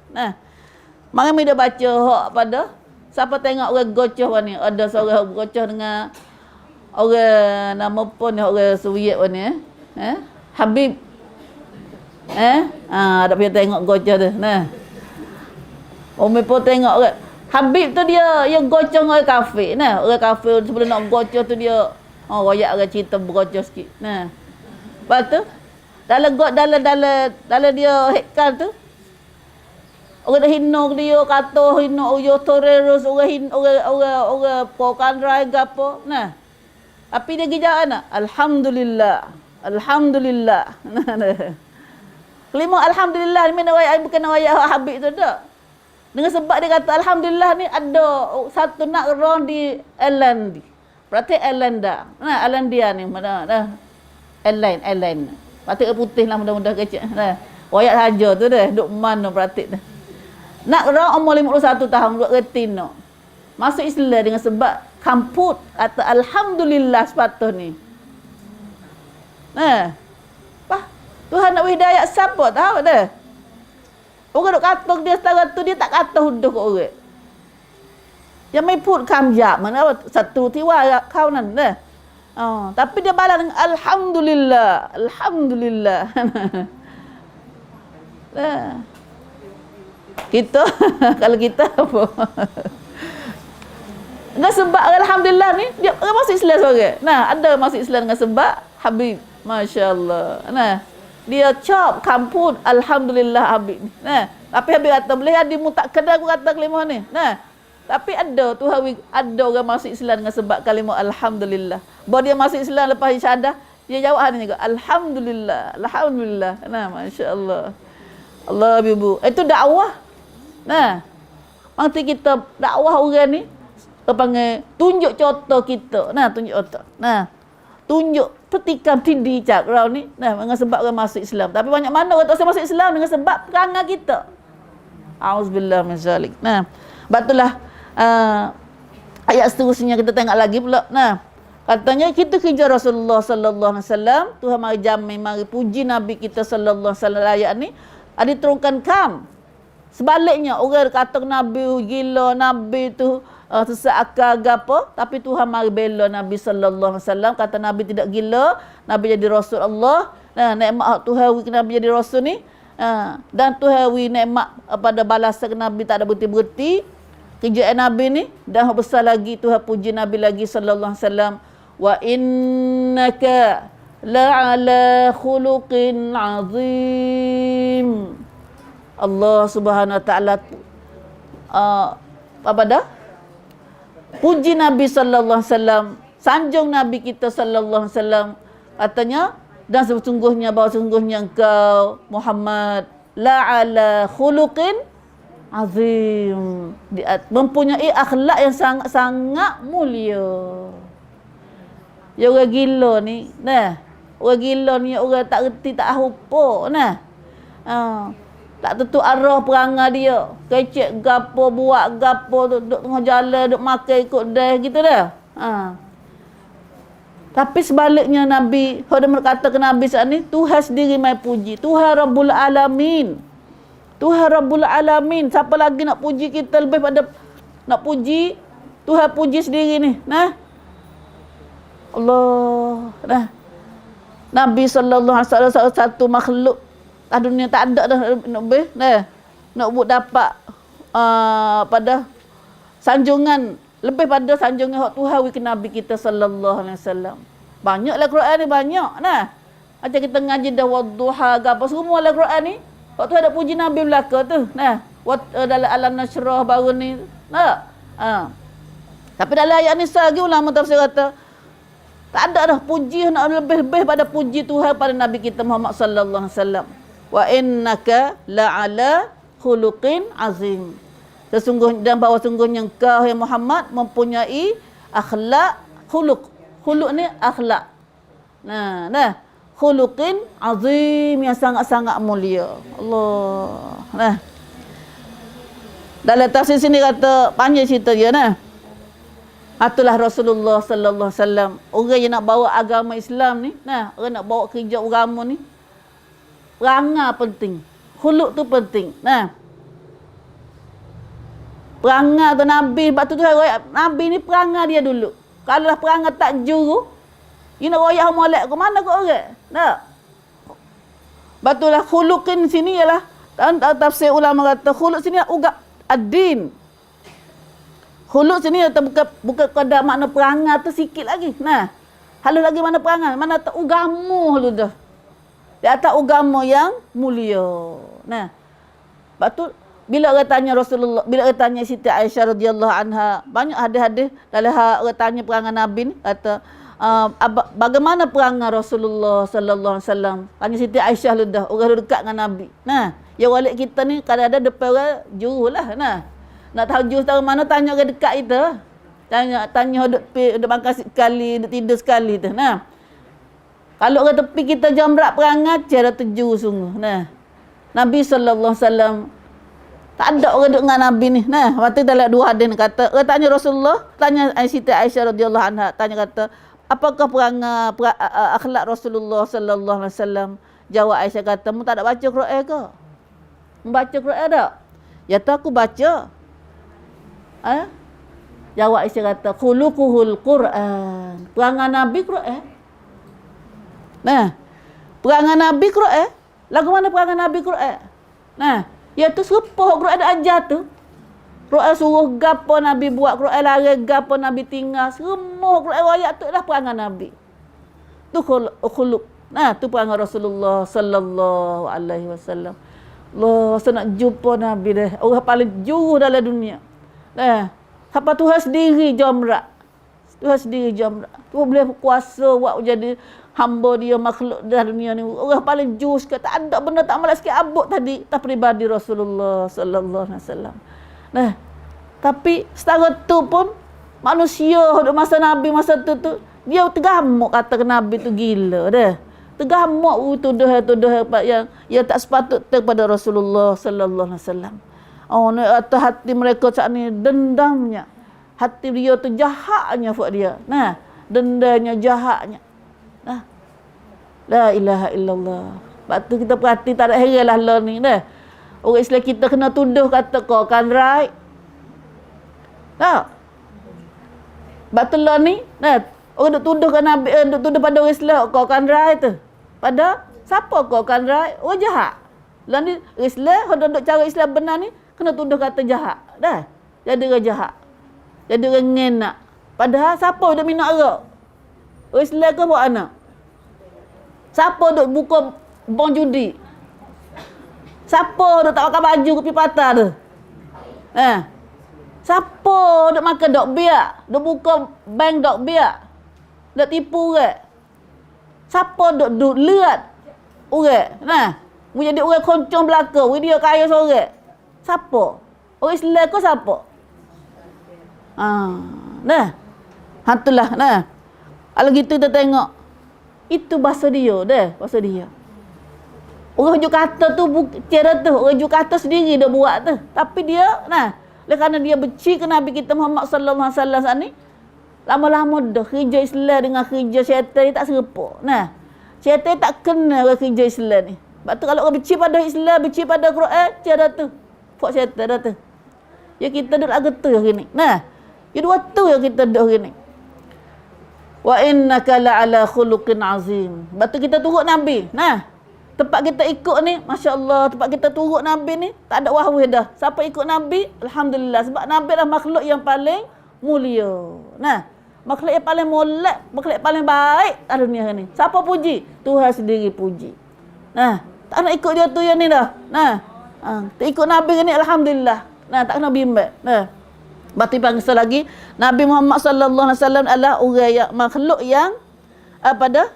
Mari kita baca hak pada siapa tengok orang gocoh ni. Ada seorang gocoh dengan orang nama pun ni, orang Soviet ni. Habib. Ada punya tengok gocoh tu. Umi pun tengok orang. Habib tu dia yang gocoh orang kafir. Orang kafir sebelum nak gocoh tu dia royak orang cerita bergocoh sikit. Lepas tu dalam dia hekal tu orang dah hina dia, kata hina dia teroris, orang pokandrai ke apa. Tapi dia pergi jawab nak, Alhamdulillah. Alhamdulillah. Kelima Alhamdulillah ni mana ayat bukan ayat Habib tu dak. Dengan sebab dia kata Alhamdulillah ni ada satu nak orang di Irlanda. Berarti Irlanda. Irlandia ni mana dah. Airline. Batik putih lah mudah-mudah kecil. Ayat saja tu dah duk mana praktik dah. Nak orang umur 51 tahun duk reti no. Masuk Islam dengan sebab kamput atau Alhamdulillah sepatut ni. Tuhan nak hidayah siapa tahu dah. Orang duk kata dia setara tu dia tak kata huduh kat orang. Yang mai put kamjak mana satu tiwa kau nan dah. Tapi dia balas dengan Alhamdulillah. Alhamdulillah. Kita kalau kita apa? Dengan sebab Alhamdulillah ni dia masuk Islam seorang. Ada masuk Islam dengan sebab Habib. Masya-Allah. Dia cop kampun Alhamdulillah Habib ni. Tapi Habib kata boleh ada mu tak kena aku kata kalimah ni. Tapi ada Tuhan ada orang masuk Islam dengan sebab kalimah Alhamdulillah. Bahawa dia masuk Islam lepas syahadah, dia jawab hari ni juga Alhamdulillah. Alhamdulillah. Masya-Allah. Allah ibu. Itu dakwah. Nanti kita dakwah orang ni panggil tunjuk contoh kita. Tunjuk contoh. Tunjuk petikan tindi cakra ni dengan sebab orang masuk Islam. Tapi banyak mana orang tak masuk Islam dengan sebab perangai kita. Auzubillah min zalik. Batulah ayat seterusnya kita tengok lagi pula. Katanya kita kerja Rasulullah sallallahu alaihi wasallam, Tuhan mari jamin mari puji Nabi kita sallallahu alaihi wasallam ayat ni ada turunkan kam. Sebaliknya orang kata Nabi gila, Nabi tu sesak akal gapo, tapi Tuhan mari bela Nabi sallallahu alaihi wasallam, kata Nabi tidak gila, Nabi jadi rasul Allah. Nikmat Tuhan wi Nabi jadi rasul ni. Dan Tuhan wi nikmat pada balasan Nabi tak ada berhenti-berhenti. Kerjaan Nabi ni dah besar lagi Tuhan puji Nabi lagi sallallahu alaihi wasallam. Wa innaka la'ala khuluqin azim. Allah Subhanahu wa taala apa dah? Puji Nabi sallallahu alaihi wasallam, sanjung Nabi kita sallallahu alaihi wasallam, katanya, dan sesungguhnya bahawa sesungguhnya engkau Muhammad la ala khuluqin azim, mempunyai akhlak yang sangat-sangat mulia. Ya orang gila ni, nah. Orang gila ni orang tak reti, tak apa, nah. Tak tentu arah perangai dia. Kecek gapo, buat gapo, duduk tengah jalan, duduk makan ikut dah gitu dah. Tapi sebaliknya Nabi, kalau berkata ke Nabi saat ni, Tuhan sendiri mai puji. Tuhan Rabbul Alamin. Tuhan Rabbul Alamin. Siapa lagi nak puji kita lebih pada nak puji? Tuhan puji sendiri ni. Nah. Allah. Nah. Nabi sallallahu alaihi wasallam satu makhluk dunia tak ada dah nak lebih. Nah. Nak buat dapat pada sanjungan lebih pada sanjungan hak Tuhan ke Nabi kita sallallahu alaihi wasallam. Banyaklah Quran ni banyak nah. Macam kita ngaji dah wadduha ke apa semualah Quran ni. Hak tu ada puji Nabi belaka tu. Nah, dalam alam nasrah baru ni. Nah. Tapi dalam ayat ni lagi ulama tafsir kata tak ada dah puji nak lebih-lebih pada puji Tuhan pada Nabi kita Muhammad sallallahu alaihi wasallam. Wa innaka la'ala khuluqin azim. Sesungguhnya dan bahawa sungguhnya engkau yang Muhammad mempunyai akhlak khuluq. Khuluq ni akhlak. Nah. Khuluqin azim yang sangat-sangat mulia. Allah. Nah. Dalam tafsir sini kata panjang cerita dia nah. Itulah Rasulullah sallallahu alaihi wasallam. Orang yang nak bawa agama Islam ni, nah, orang nak bawa kerja agama ni, perangai penting. Khuluq tu penting. Nah. Perangai tu Nabi, sebab tu Nabi ni perangai dia dulu. Kalau lah perangai tak juru, you nak royak molek ke mana ke orang? Tak. Batulah khuluqin sini ialah tafsir ulama kata khuluq sini ugat ad-din. Khuluq sini bukan kadar makna perangai tu sikit lagi. Nah. Halus lagi mana perangai? Mana tak agama lu dah. Di atas agama yang mulia. Nah. Sebab tu bila orang tanya Rasulullah, bila orang tanya Siti Aisyah radhiyallahu anha, banyak hadis-hadis dalam orang tanya perangai Nabi ni kata bagaimana perangai Rasulullah sallallahu alaihi wasallam. Tanya Siti Aisyah lu dah, orang dekat dengan Nabi. Nah, ya walik kita ni kadang-kadang depan orang jurulah nah. Nak tahu jurus tahu mana tanya orang dekat kita. Tanya duduk makan sekali, duduk tidur sekali tu. Nah. Kalau orang tepi kita jamrak perangai, cara terjuru sungguh. Nah. Nabi sallallahu alaihi wasallam tak ada orang duduk dengan Nabi ni. Nah, waktu dalam dua hadis kata, orang tanya Rasulullah, tanya Siti Aisyah radhiyallahu anha, tanya kata, apakah perangai akhlak Rasulullah sallallahu alaihi wasallam? Jawab Aisyah kata, "Mu tak ada baca Quran ke?" Membaca Quran tak? Ya tak aku baca. Jawab Aisyah kata, khuluquhul Quran. Perangai Nabi Quran. Nah, perangai Nabi Quran. Lagu mana perangai Nabi Quran? Nah, iaitu serupa Quran ada ajar tu. Quran suruh gapo Nabi buat, Quran larang gapo Nabi tinggal. Semua Quran ayat tu adalah perangai Nabi. Tu khuluq. Nah, tu perangai Rasulullah sallallahu alaihi wasallam. Allah, saya nak jumpa Nabi dah. Orang paling jauh dalam dunia. Siapa Tuhan sendiri jamrak. Tuhan sendiri jamrak. Tuhan boleh kuasa buat jadi hamba dia makhluk dalam dunia ni. Orang paling jauh sekali. Tak ada benda tak malas sikit abuk tadi. Tak pribadi Rasulullah sallallahu alaihi wasallam. Nah, tapi setara tu pun manusia masa Nabi masa tu dia tergamuk kata ke Nabi tu gila dah. Tergamuk tuduh yang tak sepatut kepada Rasulullah sallallahu alaihi wasallam. Oh, ni atas hati mereka saat ni dendamnya. Hati dia tu jahatnya buat dia. Nah, dendanya jahatnya. Nah. La ilaha illallah. Sebab tu kita perhati tak ada heranlah lah ni dah. Orang Islam kita kena tuduh kata kau kan right. Tak. Sebab tu lah ni, nah, orang duk tuduh kat Nabi, duk tuduh pada orang Islam kau kan right tu. Pada siapa kau kan right? Orang jahat. Lah ni Islam, orang duk cara Islam benar ni kena tuduh kata jahat. Dah. Jadi orang jahat. Jadi orang ngenak. Padahal siapa duk minum arak? Orang Islam ke buat anak? Siapa duk buka bon judi? Siapa duk tak pakai baju kopi patah tu? Siapa duk makan dok biak, duk buka bank dok biak, duk tipu orang? Siapa duk lihat orang? Nah, mu jadi orang koncong belaka, dia kaya seorang. Siapa? Orang Islam ke siapa? Nah. Hantulah, nah. Kalau gitu kita tengok, itu bahasa dia dah, bahasa dia. Orang juk kata tu cara tu, orang juk kata sendiri dia buat tu. Tapi dia, nah, kerana dia benci ke Nabi kita Muhammad sallallahu alaihi wasallam ni, lama-lama dah kerja Islam dengan kerja syaitan ni tak serupa. Nah, syaitan tak kena dengan kerja Islam ni. Sebab tu kalau orang benci pada Islam, benci pada Quran, cara tu. Fak syaitan dah tu. Ya kita duduk lagu tu hari ni. Nah, ya dua tu yang kita duduk hari ni. Wa innaka la'ala khuluqin azim. Sebab tu kita turut Nabi. Nah, tempat kita ikut ni, Masya Allah, tempat kita turut Nabi ni, tak ada wahwih dah. Siapa ikut Nabi, Alhamdulillah. Sebab Nabi adalah makhluk yang paling mulia. Nah, makhluk yang paling molek, makhluk yang paling baik kat dunia ni. Siapa puji? Tuhan sendiri puji. Nah, tak nak ikut dia tu yang ni dah. Nah, tak ikut Nabi ni, Alhamdulillah. Nah, tak kena bimbang. Nah. Berarti bangsa lagi Nabi Muhammad sallallahu alaihi wasallam adalah orang yang makhluk yang apa dah?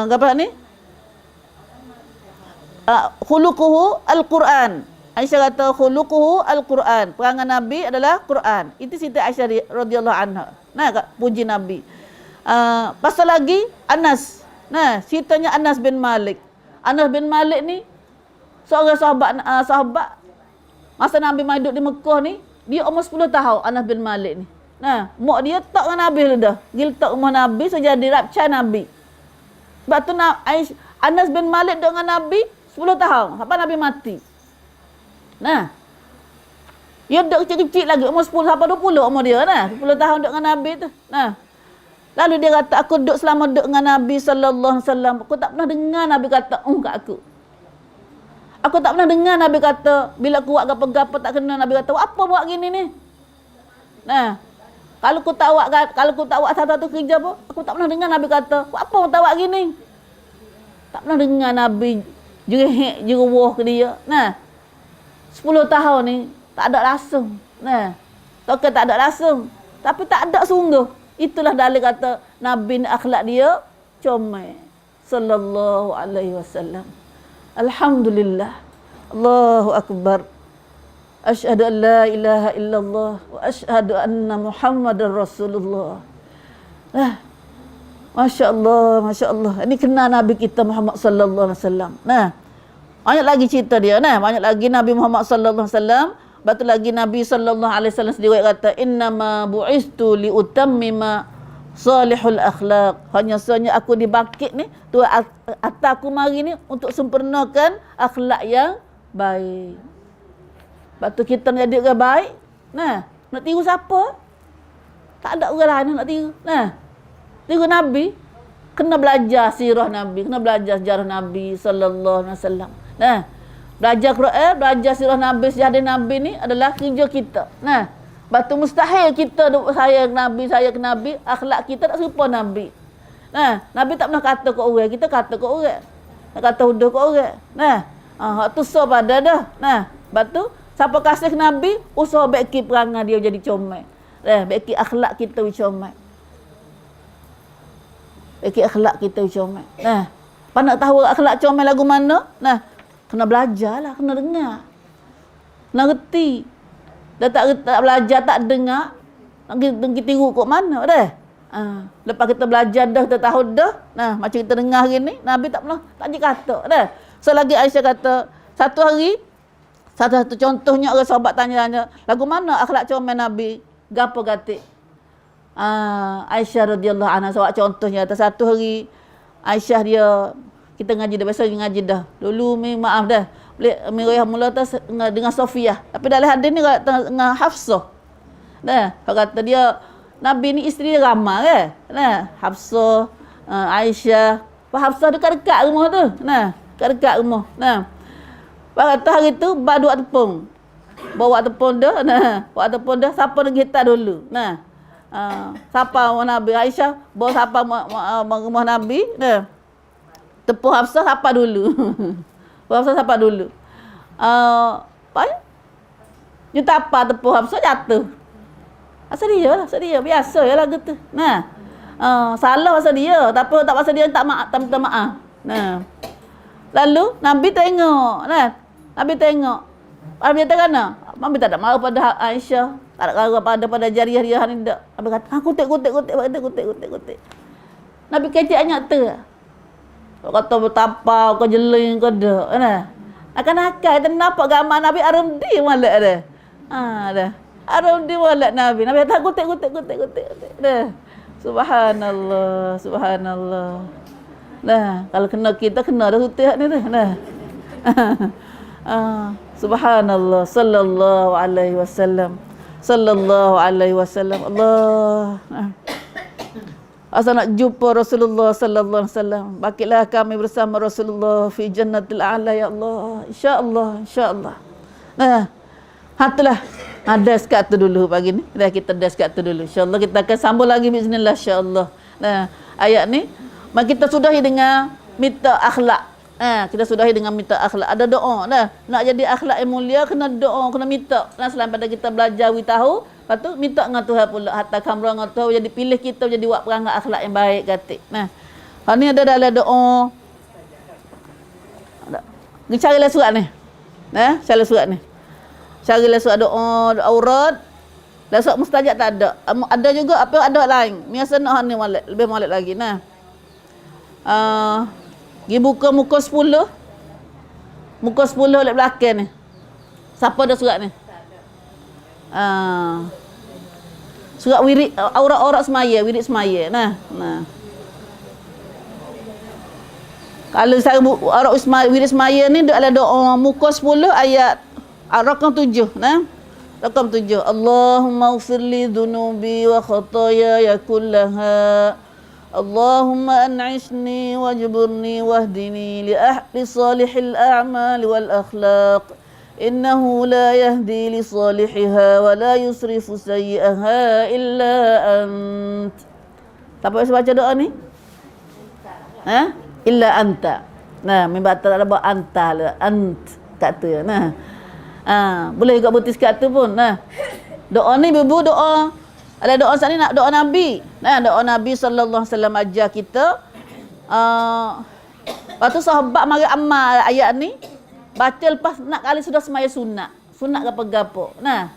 Apa ni? Khuluquhu al-Quran. Aisyah kata khuluquhu al-Quran. Perangai Nabi adalah Quran. Itu Siti Aisyah radhiyallahu anha. Nah, puji Nabi. Pasal lagi Anas. Nah, ceritanya Anas bin Malik. Anas bin Malik ni seorang sahabat masa Nabi hidup di Mekah ni, dia umur 10 tahun, Anas bin Malik ni. Nah, mak dia tak dengan Nabi lu dah. Gil tak rumah Nabi, so jadi rapca Nabi. Sebab tu Anas bin Malik duduk dengan Nabi 10 tahun, sampai Nabi mati. Nah, dia duduk kecil-kecil lagi, umur 10 sampai 20 umur dia. Nah, 10 tahun duduk dengan Nabi tu. Nah, lalu dia kata, aku duduk selama duduk dengan Nabi sallallahu alaihi wasallam, aku tak pernah dengar Nabi kata, kat aku. Aku tak pernah dengar Nabi kata, bila aku buat gapa-gapa tak kena, Nabi kata, apa buat gini ni? Nah, kalau aku tak buat satu-satu kerja pun, aku tak pernah dengar Nabi kata, apa tak buat gini? Tak pernah dengar Nabi jeruh ke dia. Nah, 10 tahun ni, tak ada langsung. Nah, tak ada langsung. Tapi tak ada sungguh. Itulah dalil kata, Nabi ni akhlak dia, comel. Sallallahu alaihi wasallam. Alhamdulillah. Allahu Akbar. Asyhadu an la ilaha illallah wa asyhadu anna Muhammadar Rasulullah. Masya Allah, Masya Allah. Ini kenal Nabi kita Muhammad sallallahu alaihi wasallam. Nah, banyak lagi cerita dia. Nah, banyak lagi Nabi Muhammad sallallahu alaihi wasallam. Betul lagi Nabi sallallahu alaihi wasallam sendiri kata, innama bu'istu liutammima salihul akhlaq. Hanya sahaja aku dibangkit ni, Tuhan atas aku mari ni untuk sempurnakan akhlak yang baik. Sebab tu kita nak jadi orang baik. Nah, nak tiru siapa? Tak ada orang lain nak tiru. Nah, tiru Nabi, kena belajar sirah Nabi, kena belajar sejarah Nabi sallallahu alaihi wasallam. Nah, belajar Quran, belajar sirah Nabi, sejarah Nabi ni adalah kerja kita. Nah, batu mustahil kita saya ke Nabi, akhlak kita tak serupa Nabi. Nah, Nabi tak pernah kata ke orang, kita kata ke orang. Nak kata hudah ke orang. Nah, hak tu so pada dah. Nah, batu siapa kasih Nabi, usaha baiki perangai dia jadi comel. Baiki akhlak kita comel. Baiki akhlak kita comel. Nah, apa nak tahu akhlak comel lagu mana? Nah, kena belajarlah, kena dengar. Kena reti. Dah tak belajar, tak dengar, nak kita tiru kok mana dah. Lepas kita belajar dah, kita tahu dah. Nah, macam kita dengar hari ni, Nabi tak pernah tak kata dah. So lagi Aisyah kata, satu hari, satu contohnya orang sahabat tanya, lagu mana akhlak comel Nabi? Gapo gatik? Aisyah radhiyallahu anha sahabat contohnya, kata satu hari Aisyah dia, kita ngaji dah, biasa ngaji dah. Dulu maaf dah. Mirayah mula atas dengan Sofiyah. Tapi dalam hadis ni dengan Hafsah. Nah, kata dia Nabi ni isteri dia ramai kan. Nah, Hafsah, Aisyah. Hafsah dekat-dekat rumah tu. Nah, dekat-dekat rumah. Nah. Kata hari tu bawa tepung. Bawa tepung dah. Nah, bawa tepung dah siapa nak gitar dulu. Nah. Siapa Nabi Aisyah bawa siapa rumah Nabi. Nah. Tepung Hafsah siapa dulu. Hafsah siapa dulu? Dia tapa tepuh habis jatuh. Asal dia lah, asal dia. Biasa je lah gitu. Nah. Salah pasal dia. Tak pasal dia tak minta maaf. Nah. Lalu Nabi tengok. Nah. Nabi tengok. Nabi kata kana? Nabi tak ada marah pada Aisyah. Tak ada marah pada jariah-jariah ni tak. Nabi kata, kutik. Nabi kecek nyata. Kau kata bertapa, kau jeling kau dak. Nah. Akan-akan kita nampak gambar Nabi Arumdi malak dah. Dah. Arumdi malak Nabi. Nabi kata kutik. Dah. Subhanallah. Nah, kalau kena kita kena dah sutih ni dah. Nah. Subhanallah sallallahu alaihi wasallam. Allah. Asal nak jumpa Rasulullah sallallahu alaihi wasallam. Bakilah kami bersama Rasulullah fi jannatil a'la ya Allah. Insya-Allah. Nah, hatulah. Des kat tu dulu pagi ni. Dah kita des kat tu dulu. Insya-Allah kita akan sambung lagi bismillah insya-Allah. Nah, ayat ni kita sudahi dengan minta akhlak. Kita sudahi dengan minta akhlak. Ada doa dah. Nak jadi akhlak yang mulia kena doa, kena minta. Nah, selain pada kita belajar we tahu, lepas tu minta dengan Tuhan pula hatta kamra dengan Tuhan jadi pilih kita jadi buat perangai akhlak yang baik kata. Nah. Hal ni ada dalam doa. Ni carilah surat ni. Carilah surat ni. Carilah surat doa aurat. Lah surat mustajab tak ada. Ada juga apa ada lain. Biasa nak ni molek, lebih molek lagi. Nah. Pergi buka muka 10. Muka 10 oleh belakang ni. Siapa ada surat ni? Surat wirid aurat semaya, wirid semaya. Nah. Kalau saya aurat wirid semaya ni ada doa muka 10 ayat rakam 7. Nah. Rakam 7. Allahumma ighfirli dhunubi wa khataaya kullaha. Allahumma an'ishni wajburni wahdini li salihil a'mal wal akhlaq. Innahu la yahdi li salihiha wa la yusrifu sayyi'aha illa ant. Siapa yang baca doa ni? Illa anta. Nah, memang tak ada buat anta lah. Ant kat tu. Nah. Boleh juga butis kat tu pun. Nah. Doa ni ibu doa. Ada doa saat ni nak doa Nabi. Nah, doa Nabi sallallahu alaihi wasallam ajar kita. Lepas tu sahabat mari amal ayat ni. Baca lepas nak kali sudah semaya sunat. Sunat gapo-gapo. Nah.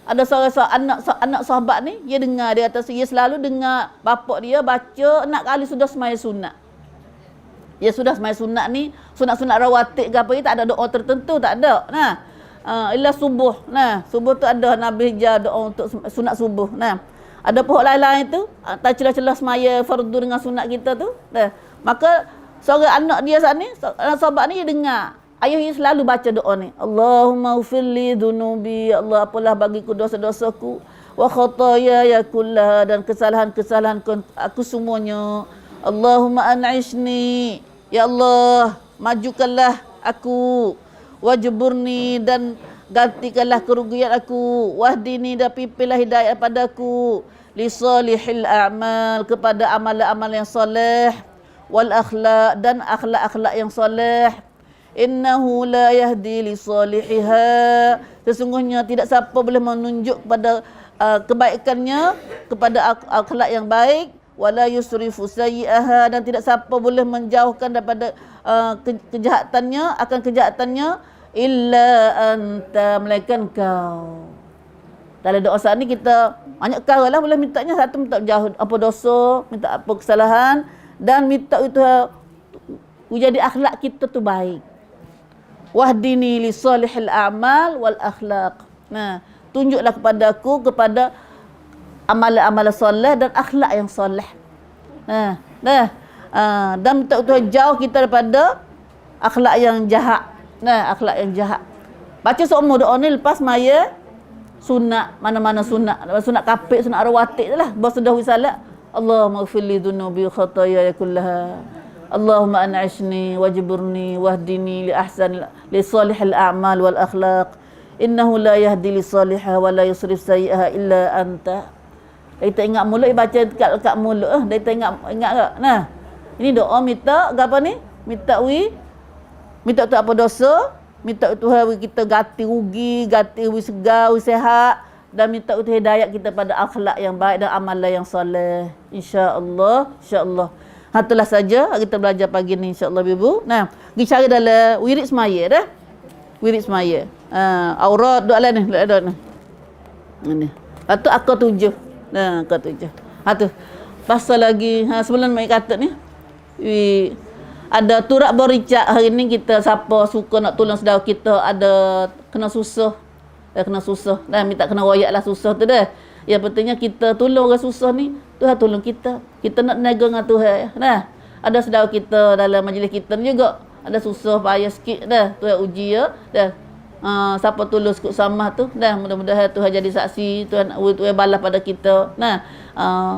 Ada seorang anak sahabat ni, dia dengar dia kata dia selalu dengar bapak dia baca nak kali sudah semaya sunat. Ya sudah semaya sunat ni, sunat-sunat rawatib ke apa ni tak ada doa tertentu, tak ada. Nah. Illa subuh. Nah, subuh tu ada Nabi hijau doa untuk sunat subuh. Nah. Ada pihak lain-lain tu, tak celah-celah semaya fardu dengan sunat kita tu. Nah. Maka seorang anak dia saat ni, anak sahabat ni dia dengar. Ayah dia selalu baca doa ni. Allahumma ighfirli dhunubi, Allah apalah bagiku dosa-dosaku, wa khataaya kullaha dan kesalahan-kesalahan aku semuanya. Allahumma an'ishni, ya Allah, majukanlah aku, wajburni dan gantikanlah kerugian aku, wahdini dan pimpinlah hidayah padaku, li salihil a'mal kepada amal-amal yang soleh, wal akhlaq dan akhlak-akhlak yang soleh. Innahu la yahdi li salihiha, sesungguhnya tidak siapa boleh menunjuk kepada kebaikannya, kepada akhlak yang baik, wala yusrifu sayyi'aha dan tidak siapa boleh menjauhkan daripada kejahatannya, akan kejahatannya, illa anta, melainkan kau. Dalam doa saat ni kita banyak perkara lah boleh mintanya. Satu minta jauh apa dosa, minta apa kesalahan, dan minta itu jadi akhlak kita tu baik. Wahdini li salihil a'mal wal akhlaq. Nah, tunjuklah kepadaku kepada amalan-amalan soleh dan akhlak yang soleh. Dan minta Tuhan jauh kita daripada akhlak yang jahat. Nah, akhlak yang jahat. Baca semua doa ni lepas maya sunat, mana-mana sunat. Sunat kapik, sunat rawatib tu lah. Bawa sudah wisalat. Allahumma ighfirli dhunubi khataaya kullaha. Allahumma an'ishni wajburni wahdini li salihil a'mal wal akhlaq. Innahu la yahdi li salihah wa la yusrif sayyi'aha illa anta. Kita ingat mulut, baca dekat mulut. Kita ingat tak? Nah, ini doa minta apa ni? Minta tu apa dosa, Minta Tuhan kita gati rugi, gati segar, sehat, dan minta Tuhan hidayat kita pada akhlak yang baik dan amalan yang soleh. Insya-Allah, insya-Allah. Itulah saja kita belajar pagi ni insya-Allah Ibu. Nah, pergi cari dalam wirid semaya dah. Wirid semaya. Aurat doa lah ni, doa ni. Ini. Lepas tu akal 7. Nah, akal 7. Tu. Pasal lagi sebelum mai kata ni. Ada turak bericak hari ni kita siapa suka nak tolong saudara kita ada kena susah. Kena susah. Dah minta kena royaklah susah tu dah. Yang pentingnya kita tolong orang susah ni, Tuhan tolong kita. Kita nak niaga dengan Tuhan. Nah, ada saudara kita dalam majlis kita ni juga ada susah payah sikit dah. Tuhan uji ya. Dah. Siapa tulus kut samah tu dah mudah-mudahan Tuhan jadi saksi, Tuhan balas pada kita. Nah,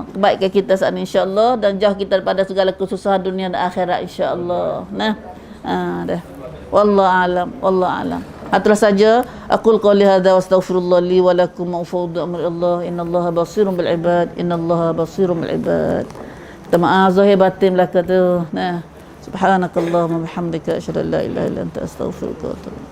kebaikan kita saat ni insya-Allah dan jauh kita daripada segala kesusahan dunia dan akhirat insya-Allah. Nah, dah. Wallahu alam, wallahu alam. Itulah saja aqul qouli hadza wa astaghfirullah li wa lakum wa ufawwidu amri Allah innallaha basirun bil ibad innallaha basirun bil ibad. Kita maaf zahir batin belaka tu. Nah, subhanakallahumma bihamdika asyhadu an la ilaha illa anta astaghfiruka wa atubu